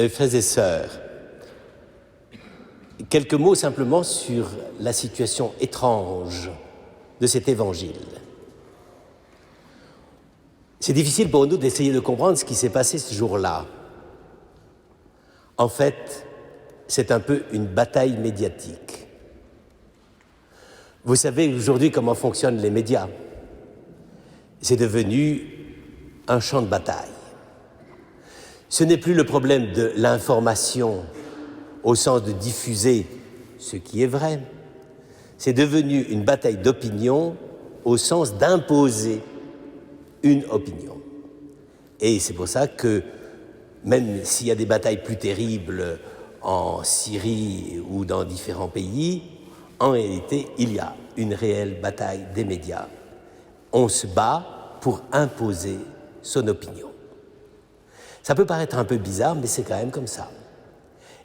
Frères et sœurs, quelques mots simplement sur la situation étrange de cet évangile. C'est difficile pour nous d'essayer de comprendre ce qui s'est passé ce jour-là. En fait, c'est un peu une bataille médiatique. Vous savez aujourd'hui comment fonctionnent les médias. C'est devenu un champ de bataille. Ce n'est plus le problème de l'information au sens de diffuser ce qui est vrai. C'est devenu une bataille d'opinion au sens d'imposer une opinion. Et c'est pour ça que même s'il y a des batailles plus terribles en Syrie ou dans différents pays, en réalité, il y a une réelle bataille des médias. On se bat pour imposer son opinion. Ça peut paraître un peu bizarre, mais c'est quand même comme ça.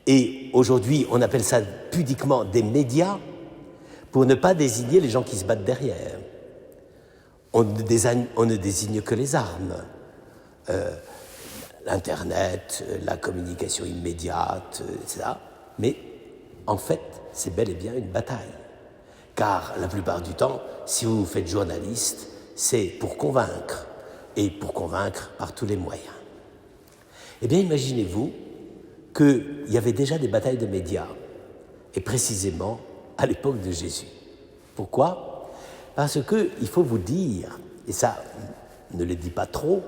Et aujourd'hui, on appelle ça pudiquement des médias pour ne pas désigner les gens qui se battent derrière. On ne désigne que les armes. L'Internet, la communication immédiate, etc. Mais en fait, c'est bel et bien une bataille. Car la plupart du temps, si vous faites journaliste, c'est pour convaincre, et pour convaincre par tous les moyens. Eh bien, imaginez-vous qu'il y avait déjà des batailles de médias, et précisément à l'époque de Jésus. Pourquoi ? Parce qu'il faut vous dire, et ça ne le dit pas trop,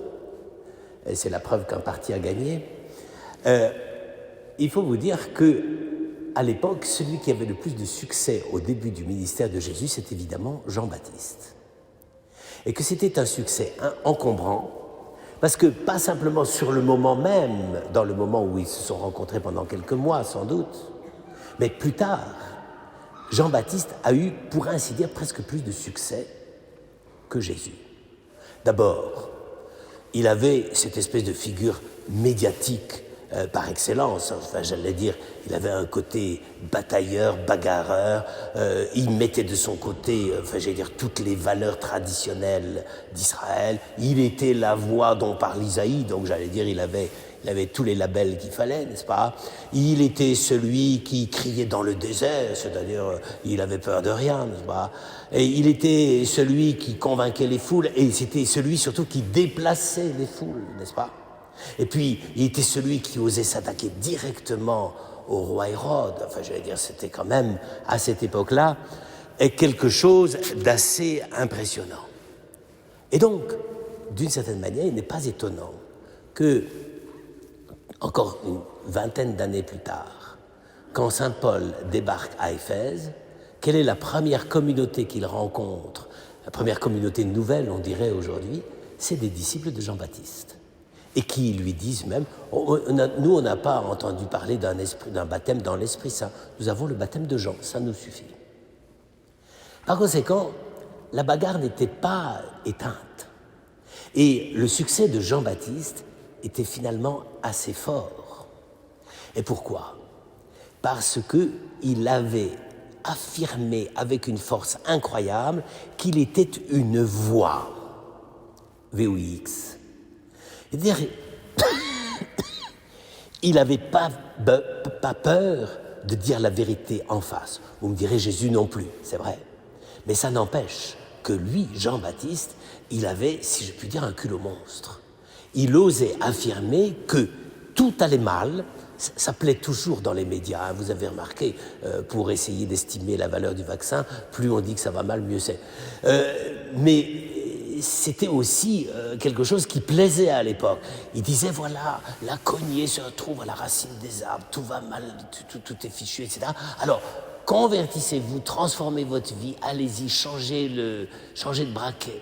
et c'est la preuve qu'un parti a gagné, il faut vous dire qu'à l'époque, celui qui avait le plus de succès au début du ministère de Jésus, c'est évidemment Jean-Baptiste. Et que c'était un succès encombrant, parce que pas simplement sur le moment même, dans le moment où ils se sont rencontrés pendant quelques mois sans doute, mais plus tard, Jean-Baptiste a eu, pour ainsi dire, presque plus de succès que Jésus. D'abord, il avait cette espèce de figure médiatique par excellence. Enfin, j'allais dire, il avait un côté batailleur, bagarreur. Il mettait de son côté, j'allais dire, toutes les valeurs traditionnelles d'Israël. Il était la voix dont parle Isaïe, donc j'allais dire, il avait tous les labels qu'il fallait, n'est-ce pas ? Il était celui qui criait dans le désert, c'est-à-dire il avait peur de rien, n'est-ce pas ? Et il était celui qui convainquait les foules, et c'était celui surtout qui déplaçait les foules, n'est-ce pas ? Et puis, il était celui qui osait s'attaquer directement au roi Hérode. Enfin, j'allais dire, c'était quand même, à cette époque-là, quelque chose d'assez impressionnant. Et donc, d'une certaine manière, il n'est pas étonnant que, encore une vingtaine d'années plus tard, quand saint Paul débarque à Éphèse, quelle est la première communauté qu'il rencontre ? La première communauté nouvelle, on dirait aujourd'hui, c'est des disciples de Jean-Baptiste. Et qui lui disent même, nous on n'a pas entendu parler d'un baptême dans l'Esprit Saint, nous avons le baptême de Jean, ça nous suffit. Par conséquent, la bagarre n'était pas éteinte. Et le succès de Jean-Baptiste était finalement assez fort. Et pourquoi ? Parce qu'il avait affirmé avec une force incroyable qu'il était une voix, VOX. C'est-à-dire, il n'avait pas peur de dire la vérité en face. Vous me direz, Jésus non plus, c'est vrai. Mais ça n'empêche que lui, Jean-Baptiste, il avait, si je puis dire, un culot monstre. Il osait affirmer que tout allait mal. Ça plaît toujours dans les médias, hein. Vous avez remarqué, pour essayer d'estimer la valeur du vaccin, plus on dit que ça va mal, mieux c'est. Mais c'était aussi quelque chose qui plaisait à l'époque. Il disait, voilà, la cognée se retrouve à la racine des arbres, tout va mal, tout est fichu, etc. Alors, convertissez-vous, transformez votre vie, allez-y, changez de braquet.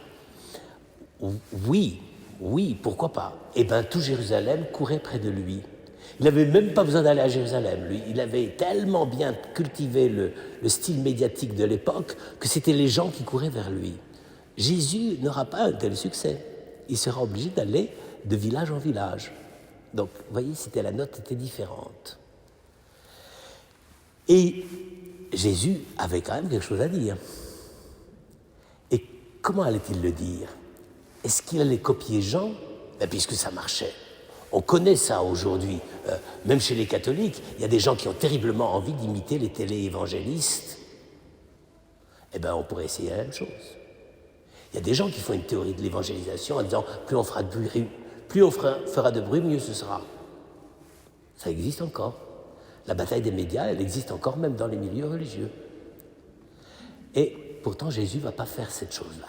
Oui, pourquoi pas ? Eh bien, tout Jérusalem courait près de lui. Il n'avait même pas besoin d'aller à Jérusalem, lui. Il avait tellement bien cultivé le style médiatique de l'époque que c'était les gens qui couraient vers lui. Jésus n'aura pas un tel succès. Il sera obligé d'aller de village en village. Donc, vous voyez, la note était différente. Et Jésus avait quand même quelque chose à dire. Et comment allait-il le dire ? Est-ce qu'il allait copier Jean ? Puisque ça marchait. On connaît ça aujourd'hui. Même chez les catholiques, il y a des gens qui ont terriblement envie d'imiter les téléévangélistes. Eh bien, on pourrait essayer la même chose. Il y a des gens qui font une théorie de l'évangélisation en disant plus on fera de bruit, mieux ce sera. Ça existe encore. La bataille des médias, elle existe encore même dans les milieux religieux. Et pourtant, Jésus ne va pas faire cette chose-là.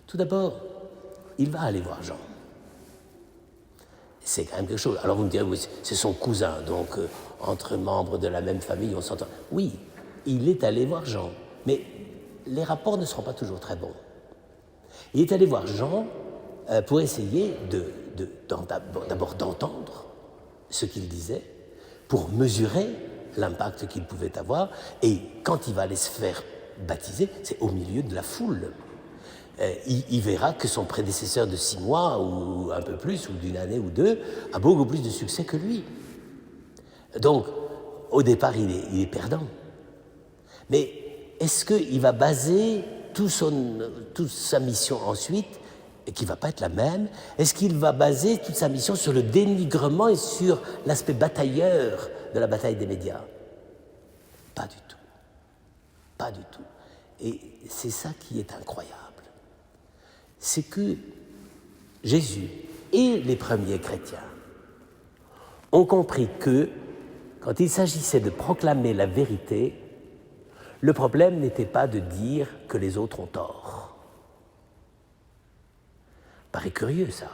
Tout d'abord, il va aller voir Jean. C'est quand même quelque chose. Alors vous me direz, oui, c'est son cousin, donc entre membres de la même famille, on s'entend. Oui, il est allé voir Jean, mais les rapports ne seront pas toujours très bons. Il est allé voir Jean pour essayer d'abord d'entendre ce qu'il disait, pour mesurer l'impact qu'il pouvait avoir, et quand il va aller se faire baptiser, c'est au milieu de la foule. Il verra que son prédécesseur de 6 mois, ou un peu plus, ou d'une année ou deux, a beaucoup plus de succès que lui. Donc, au départ, il est perdant. Mais est-ce qu'il va baser toute sa mission ensuite, et qui ne va pas être la même, est-ce qu'il va baser toute sa mission sur le dénigrement et sur l'aspect batailleur de la bataille des médias? Pas du tout. Pas du tout. Et c'est ça qui est incroyable. C'est que Jésus et les premiers chrétiens ont compris que, quand il s'agissait de proclamer la vérité, le problème n'était pas de dire que les autres ont tort. Paraît curieux, ça.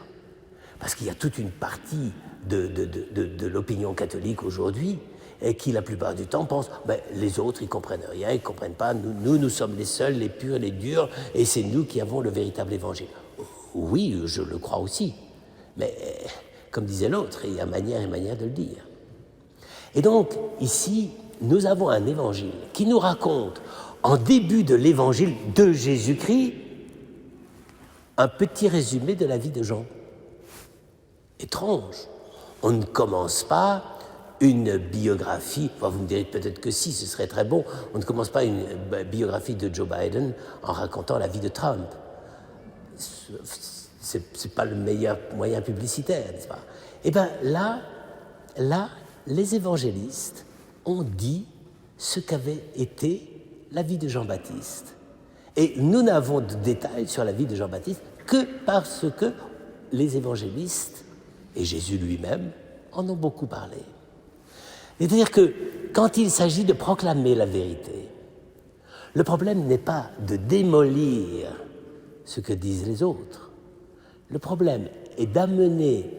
Parce qu'il y a toute une partie de l'opinion catholique aujourd'hui et qui, la plupart du temps, pense les autres, ils ne comprennent rien, ils ne comprennent pas, nous sommes les seuls, les purs, les durs, et c'est nous qui avons le véritable évangile. Oui, je le crois aussi. Mais, comme disait l'autre, il y a manière et manière de le dire. Et donc, ici, nous avons un évangile qui nous raconte, en début de l'évangile de Jésus-Christ, un petit résumé de la vie de Jean. Étrange. On ne commence pas une biographie, vous me direz peut-être que si, ce serait très bon, on ne commence pas une biographie de Joe Biden en racontant la vie de Trump. C'est pas le meilleur moyen publicitaire, n'est-ce pas? Eh bien là, les évangélistes ont dit ce qu'avait été la vie de Jean-Baptiste. Et nous n'avons de détails sur la vie de Jean-Baptiste que parce que les évangélistes, et Jésus lui-même, en ont beaucoup parlé. C'est-à-dire que quand il s'agit de proclamer la vérité, le problème n'est pas de démolir ce que disent les autres. Le problème est d'amener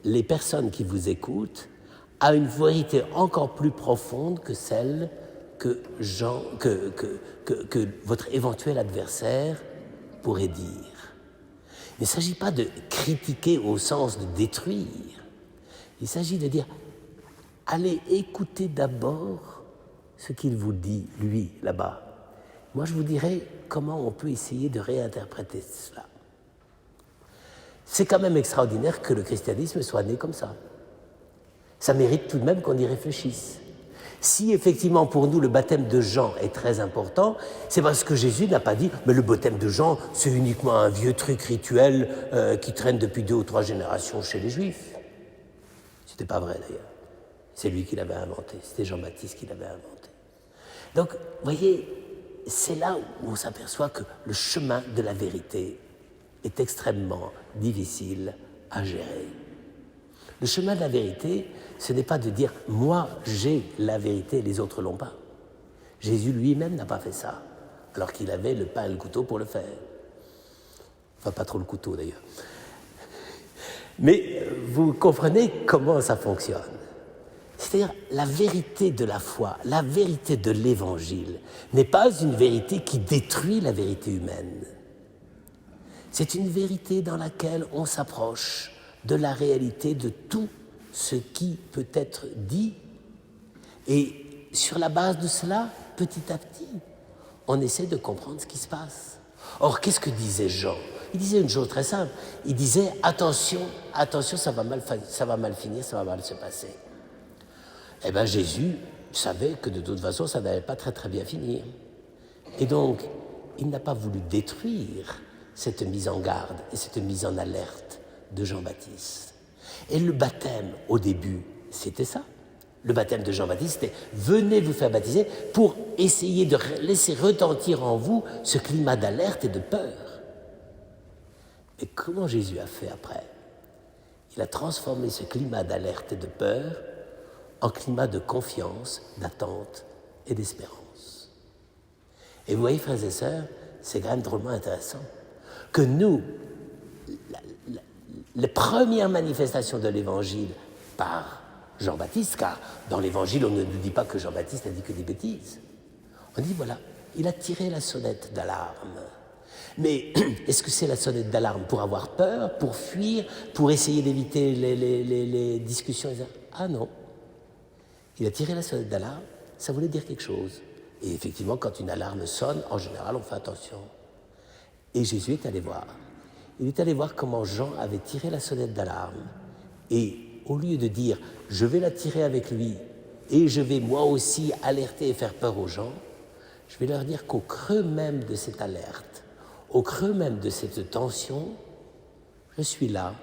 les personnes qui vous écoutent à une vérité encore plus profonde que celle que votre éventuel adversaire pourrait dire. Il ne s'agit pas de critiquer au sens de détruire. Il s'agit de dire allez écouter d'abord ce qu'il vous dit, lui, là-bas. Moi, je vous dirai comment on peut essayer de réinterpréter cela. C'est quand même extraordinaire que le christianisme soit né comme ça. Ça mérite tout de même qu'on y réfléchisse. Si effectivement pour nous le baptême de Jean est très important, c'est parce que Jésus n'a pas dit « mais le baptême de Jean, c'est uniquement un vieux truc rituel qui traîne depuis 2 ou 3 générations chez les Juifs ». C'était pas vrai d'ailleurs. C'est lui qui l'avait inventé, c'était Jean-Baptiste qui l'avait inventé. Donc, vous voyez, c'est là où on s'aperçoit que le chemin de la vérité est extrêmement difficile à gérer. Le chemin de la vérité, ce n'est pas de dire « moi, j'ai la vérité, les autres ne l'ont pas ». Jésus lui-même n'a pas fait ça, alors qu'il avait le pain et le couteau pour le faire. Enfin, pas trop le couteau d'ailleurs. Mais vous comprenez comment ça fonctionne. C'est-à-dire, la vérité de la foi, la vérité de l'Évangile, n'est pas une vérité qui détruit la vérité humaine. C'est une vérité dans laquelle on s'approche de la réalité de tout ce qui peut être dit. Et sur la base de cela, petit à petit, on essaie de comprendre ce qui se passe. Or, qu'est-ce que disait Jean? Il disait une chose très simple. Il disait « attention, attention, ça va mal finir, ça va mal se passer ». Eh bien, Jésus savait que de toute façon, ça n'allait pas très très bien finir. Et donc, il n'a pas voulu détruire cette mise en garde et cette mise en alerte de Jean-Baptiste. Et le baptême, au début, c'était ça. Le baptême de Jean-Baptiste, c'était « Venez vous faire baptiser » pour essayer de laisser retentir en vous ce climat d'alerte et de peur. Mais comment Jésus a fait après? Il a transformé ce climat d'alerte et de peur en climat de confiance, d'attente et d'espérance. Et vous voyez, frères et sœurs, c'est quand même drôlement intéressant que nous, les premières manifestations de l'Évangile par Jean-Baptiste, car dans l'Évangile, on ne nous dit pas que Jean-Baptiste a dit que des bêtises. On dit, voilà, il a tiré la sonnette d'alarme. Mais est-ce que c'est la sonnette d'alarme pour avoir peur, pour fuir, pour essayer d'éviter les discussions? Ah non. Il a tiré la sonnette d'alarme, ça voulait dire quelque chose. Et effectivement, quand une alarme sonne, en général, on fait attention. Et Jésus est allé voir. Il est allé voir comment Jean avait tiré la sonnette d'alarme. Et au lieu de dire « je vais la tirer avec lui et je vais moi aussi alerter et faire peur aux gens », je vais leur dire qu'au creux même de cette alerte, au creux même de cette tension, je suis là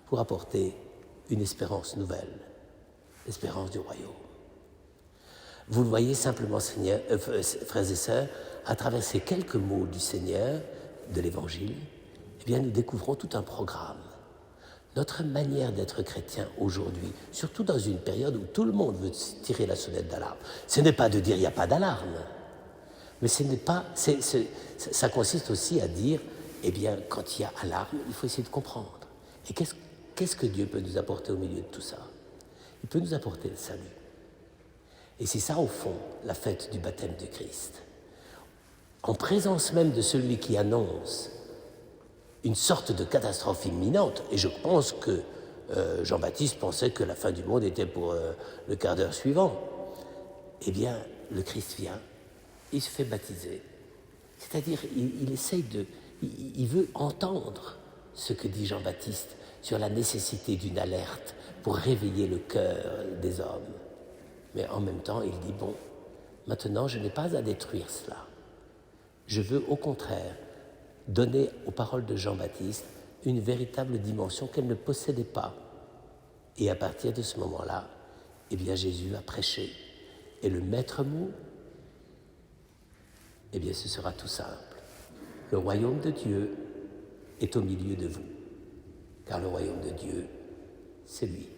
pour apporter une espérance nouvelle, l'espérance du royaume. Vous le voyez simplement, frères et sœurs, à travers ces quelques mots du Seigneur, de l'Évangile, eh bien, nous découvrons tout un programme. Notre manière d'être chrétien aujourd'hui, surtout dans une période où tout le monde veut tirer la sonnette d'alarme, ce n'est pas de dire il n'y a pas d'alarme, mais ça consiste aussi à dire, eh bien, quand il y a alarme, il faut essayer de comprendre. Et qu'est-ce que Dieu peut nous apporter au milieu de tout ça? Il peut nous apporter le salut. Et c'est ça, au fond, la fête du baptême de Christ. En présence même de celui qui annonce une sorte de catastrophe imminente, et je pense que Jean-Baptiste pensait que la fin du monde était pour le quart d'heure suivant, eh bien, le Christ vient, il se fait baptiser. C'est-à-dire, il essaye il veut entendre ce que dit Jean-Baptiste sur la nécessité d'une alerte pour réveiller le cœur des hommes. Mais en même temps, il dit, bon, maintenant, je n'ai pas à détruire cela. Je veux, au contraire, donner aux paroles de Jean-Baptiste une véritable dimension qu'elle ne possédait pas. Et à partir de ce moment-là, eh bien, Jésus a prêché. Et le maître mot, eh bien, ce sera tout simple. Le royaume de Dieu est au milieu de vous, car le royaume de Dieu, c'est lui.